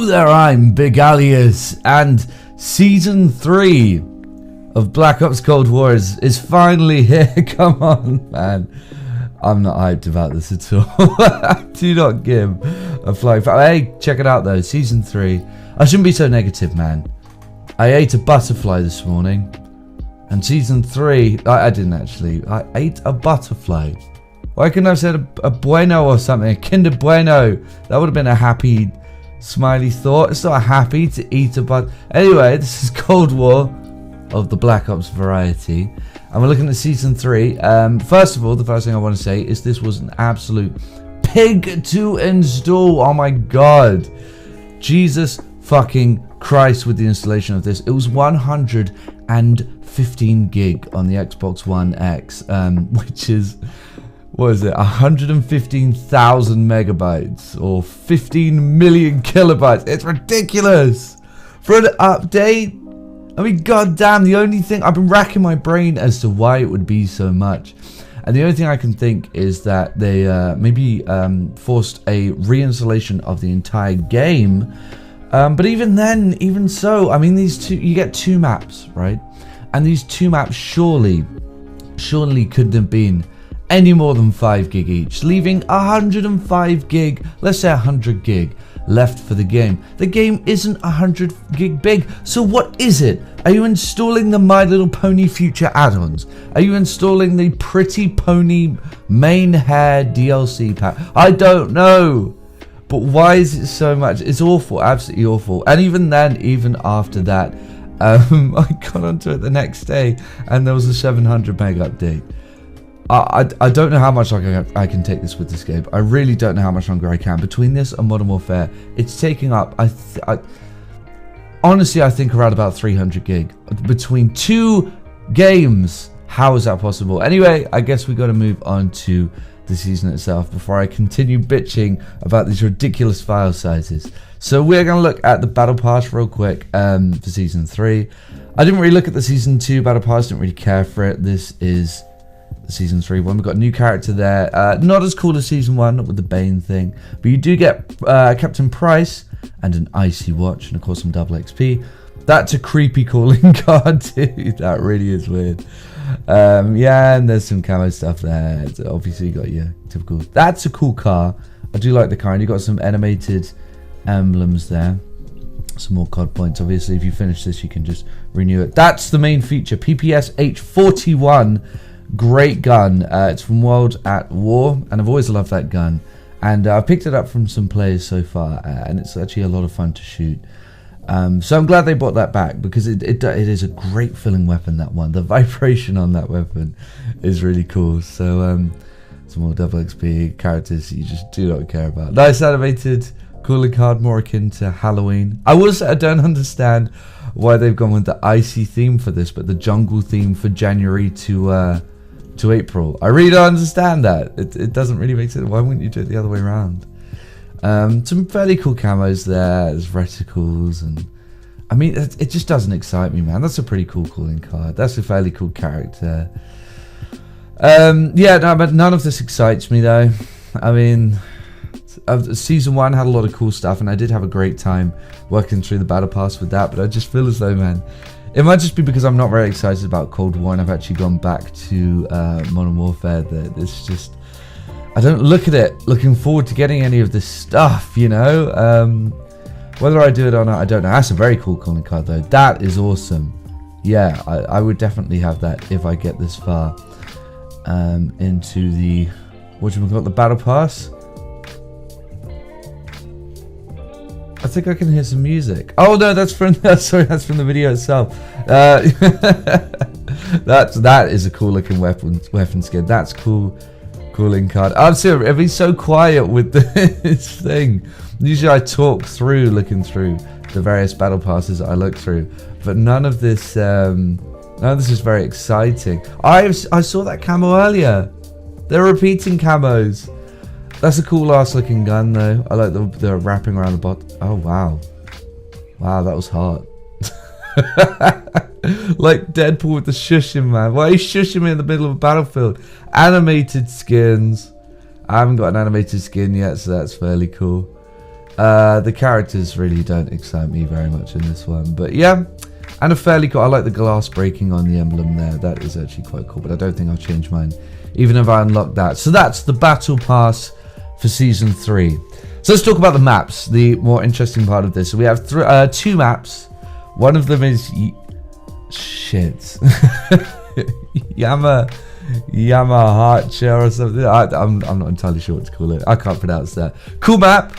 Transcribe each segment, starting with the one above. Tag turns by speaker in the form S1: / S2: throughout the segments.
S1: Hello there, I'm Big Alias, and Season 3 of Black Ops Cold War is finally here. Come on, man. I'm not hyped about this at all. I do not give a flying fuck. Hey, check it out though, Season 3. I shouldn't be so negative, man. I ate a butterfly this morning, and Season 3, I didn't actually. I ate a butterfly. Why couldn't I have said a bueno or something? A Kinder Bueno. That would have been a happy, smiley thought. It's not happy to eat a butterfly. Anyway, this is Cold War of the Black Ops variety. And we're looking at Season 3. First of all, the first thing I want to say is this was an absolute pig to install. Oh my god. Jesus fucking Christ with the installation of this. It was 115 gig on the Xbox One X, which is... what is it, 115,000 megabytes or 15 million kilobytes. It's ridiculous for an update. I mean, goddamn, the only thing, I've been racking my brain as to why it would be so much. And the only thing I can think is that they maybe forced a reinstallation of the entire game. But even then, even so, I mean, these two, you get two maps, right? And these two maps surely couldn't have been any more than 5 gig each, leaving 105 gig, let's say 100 gig left for the game. The game isn't 100 gig big, so what is it? Are you installing the My Little Pony Future add-ons? Are you installing the Pretty Pony main hair DLC pack? I don't know, but why is it so much? It's awful, absolutely awful. And even then, even after that, I got onto it the next day and there was a 700 meg update. I don't know how much longer I can take this with this game. I really don't know how much longer I can. Between this and Modern Warfare, it's taking up, honestly, I think around about 300 gig. Between two games, how is that possible? Anyway, I guess we got to move on to the season itself before I continue bitching about these ridiculous file sizes. So we're going to look at the Battle Pass real quick for Season 3. I didn't really look at the Season 2 Battle Pass, didn't really care for it. This is Season 3 one. We've got a new character there, not as cool as Season 1, not with the Bane thing, but you do get Captain Price and an icy watch, and of course some double XP. That's a creepy calling card too. That really is weird. Yeah, and there's some camo stuff there. It's obviously got your typical, that's a cool car. I do like the car, and you got some animated emblems there, some more COD points. Obviously if you finish this you can just renew it. That's the main feature, PPS H41. Great gun. It's from World at War, and I've always loved that gun, and I've picked it up from some players so far, and it's actually a lot of fun to shoot. So I'm glad they brought that back, because it is a great filling weapon, that one. The vibration on that weapon is really cool. So some more double XP characters you just do not care about. Nice animated calling card, more akin to Halloween. I don't understand why they've gone with the icy theme for this, but the jungle theme for January to April. I really don't understand that. It doesn't really make sense. Why wouldn't you do it the other way around? Some fairly cool camos there. There's reticles, and I mean, it just doesn't excite me, man. That's a pretty cool calling card. That's a fairly cool character. Yeah, no, but none of this excites me though. I mean, Season 1 had a lot of cool stuff, and I did have a great time working through the Battle Pass with that, but I just feel as though, man, it might just be because I'm not very excited about Cold War, and I've actually gone back to Modern Warfare, that it's just, I don't look at it looking forward to getting any of this stuff, you know. Whether I do it or not, I don't know. That's a very cool calling card though. That is awesome. Yeah, I would definitely have that if I get this far into the, whatchamacallit, the Battle Pass. I think I can hear some music. Oh no, that's from sorry, that's from the video itself. That is a cool looking weapon skin. That's cool, calling card. I'm serious. It'd be so quiet with this thing. Usually I talk through looking through the various battle passes that I look through, but none of this is very exciting. I saw that camo earlier. They're repeating camos. That's a cool ass looking gun though. I like the wrapping around the bot. Oh wow. Wow, that was hot. Like Deadpool with the shushing, man. Why are you shushing me in the middle of a battlefield? Animated skins. I haven't got an animated skin yet, so that's fairly cool. The characters really don't excite me very much in this one, but yeah, and a fairly cool. I like the glass breaking on the emblem there. That is actually quite cool, but I don't think I'll change mine, even if I unlock that. So that's the battle pass for season 3. So let's talk about the maps, the more interesting part of this. So we have 2 maps. One of them is shit. Yamahacha or something. I'm not entirely sure what to call it. I can't pronounce that. Cool map.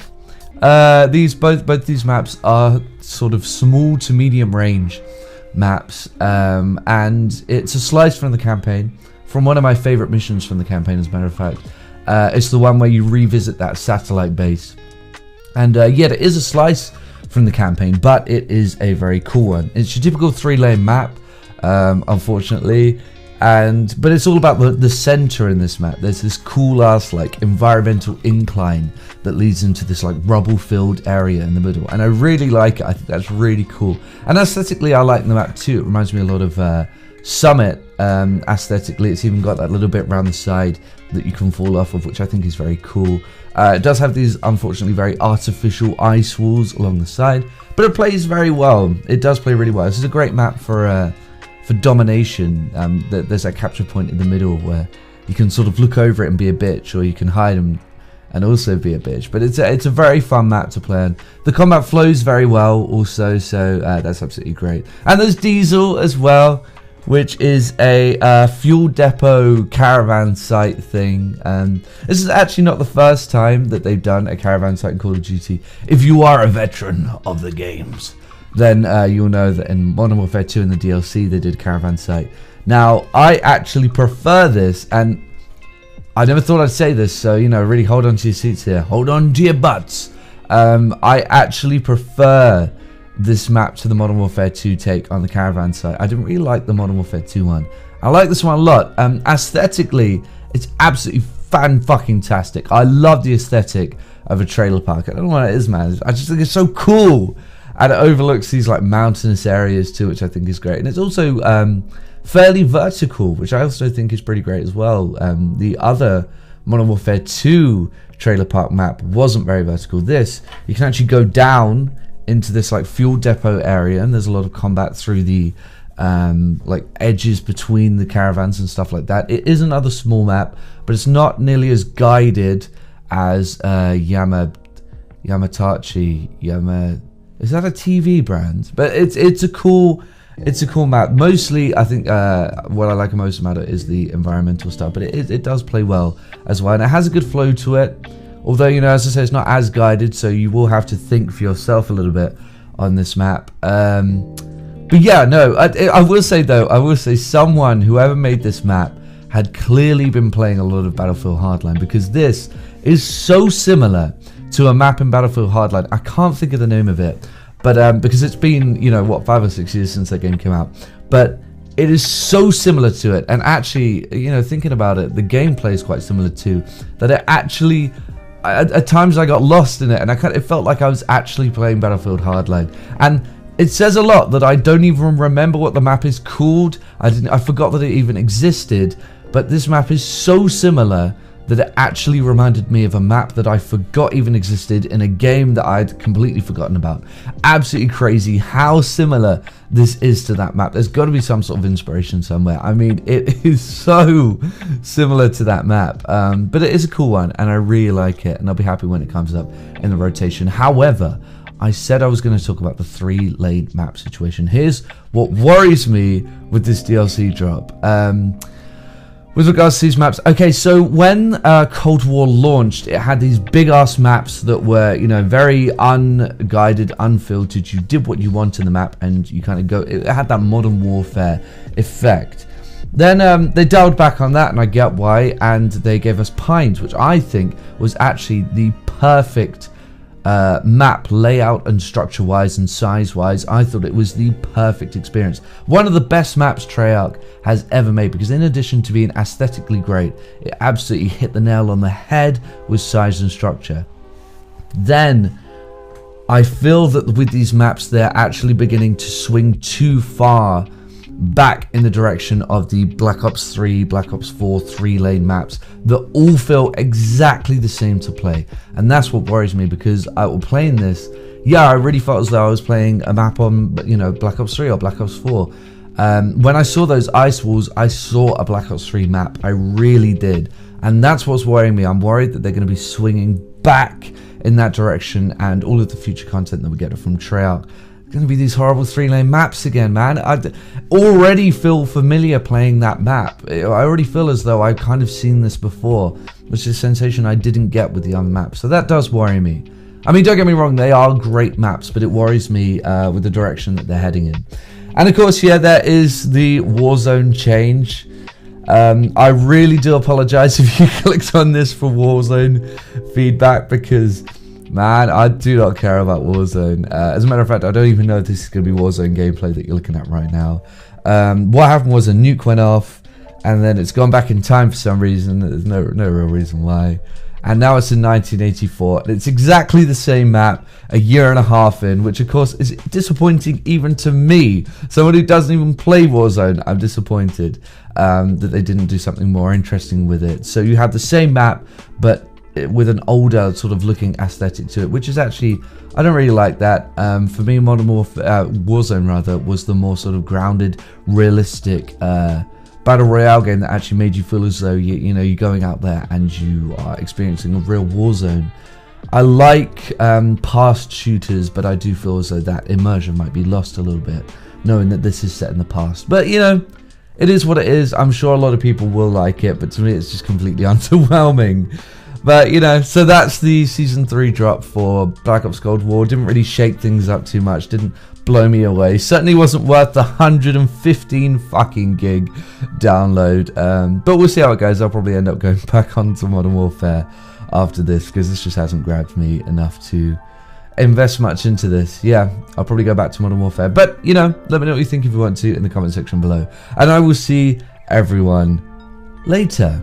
S1: Both these maps are sort of small to medium range maps, and it's a slice from the campaign, from one of my favorite missions from the campaign, as a matter of fact. It's the one where you revisit that satellite base, and yeah, it is a slice from the campaign, but it is a very cool one. It's your typical 3-lane map, unfortunately. But it's all about the center in this map. There's this cool ass like environmental incline that leads into this like rubble filled area in the middle, and I really like it. I think that's really cool, and aesthetically I like the map too. It reminds me a lot of Summit aesthetically. It's even got that little bit around the side that you can fall off of, which I think is very cool. It does have these unfortunately very artificial ice walls along the side, but it plays very well. It does play really well. This is a great map for domination. There's that capture point in the middle where you can sort of look over it and be a bitch, or you can hide and also be a bitch. But it's a very fun map to play on. The combat flows very well also, so that's absolutely great. And there's Diesel as well, which is a fuel depot caravan site thing. This is actually not the first time that they've done a caravan site in Call of Duty. If you are a veteran of the games, then you'll know that in Modern Warfare 2 in the DLC they did caravan site. Now I actually prefer this, and I never thought I'd say this, so you know, really hold on to your seats here, hold on to your butts. I actually prefer this map to the Modern Warfare 2 take on the caravan site. I didn't really like the Modern Warfare 2 one. I like this one a lot. Aesthetically, it's absolutely fan-fucking-tastic. I love the aesthetic of a trailer park. I don't know what it is, man. I just think it's so cool. And it overlooks these like mountainous areas too, which I think is great. And it's also fairly vertical, which I also think is pretty great as well. The other Modern Warfare 2 trailer park map wasn't very vertical. This, you can actually go down into this like fuel depot area, and there's a lot of combat through the like edges between the caravans and stuff like that. It is another small map, but it's not nearly as guided as Yamatachi. Is that a TV brand? But it's a cool map. Mostly, I think what I like most about it is the environmental stuff, but it does play well as well, and it has a good flow to it. Although, you know, as I say, it's not as guided, so you will have to think for yourself a little bit on this map. But yeah, no, I will say though, whoever made this map had clearly been playing a lot of Battlefield Hardline, because this is so similar to a map in Battlefield Hardline. I can't think of the name of it, but because it's been, you know, what, 5 or 6 years since that game came out, but it is so similar to it. And actually, you know, thinking about it, the gameplay is quite similar too, that it actually, at times I got lost in it, and it felt like I was actually playing Battlefield Hardline. And it says a lot that I don't even remember what the map is called. I forgot that it even existed, but this map is so similar that it actually reminded me of a map that I forgot even existed in a game that I'd completely forgotten about. Absolutely crazy how similar this is to that map. There's got to be some sort of inspiration somewhere. I mean, it is so similar to that map, but it is a cool one, and I really like it, and I'll be happy when it comes up in the rotation. However, I said I was going to talk about the 3-lane map situation. Here's what worries me with this DLC drop. With regards to these maps, okay, so when Cold War launched, it had these big-ass maps that were, you know, very unguided, unfiltered. You did what you want in the map, and you kind of go, it had that Modern Warfare effect. Then they dialed back on that, and I get why, and they gave us Pines, which I think was actually the perfect map layout and structure wise and size wise. I thought it was the perfect experience, one of the best maps Treyarch has ever made, because in addition to being aesthetically great, it absolutely hit the nail on the head with size and structure. Then I feel that with these maps, they're actually beginning to swing too far back in the direction of the Black Ops 3, Black Ops 4 3-lane maps that all feel exactly the same to play. And that's what worries me, because I was playing this, yeah, I really felt as though I was playing a map on, you know, Black Ops 3 or Black Ops 4. When I saw those ice walls, I saw a Black Ops 3 map. I really did. And that's what's worrying me. I'm worried that they're going to be swinging back in that direction, and all of the future content that we get from Treyarch, going to be these horrible 3-lane maps again, man. I already feel familiar playing that map. I already feel as though I've kind of seen this before, which is a sensation I didn't get with the other maps. So that does worry me. I mean, don't get me wrong, they are great maps, but it worries me with the direction that they're heading in. And of course, yeah, there is the Warzone change. I really do apologize if you clicked on this for Warzone feedback, because man, I do not care about Warzone. As a matter of fact, I don't even know if this is going to be Warzone gameplay that you're looking at right now. What happened was a nuke went off, and then it's gone back in time for some reason. There's no real reason why. And now it's in 1984. And it's exactly the same map a year and a half in, which of course is disappointing even to me. Someone who doesn't even play Warzone, I'm disappointed that they didn't do something more interesting with it. So you have the same map, but with an older sort of looking aesthetic to it, which is actually, I don't really like that. For me, Modern Warfare, Warzone rather, was the more sort of grounded, realistic battle royale game that actually made you feel as though you know, you're going out there and you are experiencing a real war zone. I like past shooters, but I do feel as though that immersion might be lost a little bit, knowing that this is set in the past. But you know, it is what it is. I'm sure a lot of people will like it, but to me it's just completely underwhelming. But you know, so that's the Season 3 drop for Black Ops Cold War. Didn't really shake things up too much, didn't blow me away. Certainly wasn't worth the 115 fucking gig download. But we'll see how it goes. I'll probably end up going back onto Modern Warfare after this, because this just hasn't grabbed me enough to invest much into this. Yeah, I'll probably go back to Modern Warfare. But you know, let me know what you think if you want to in the comment section below. And I will see everyone later.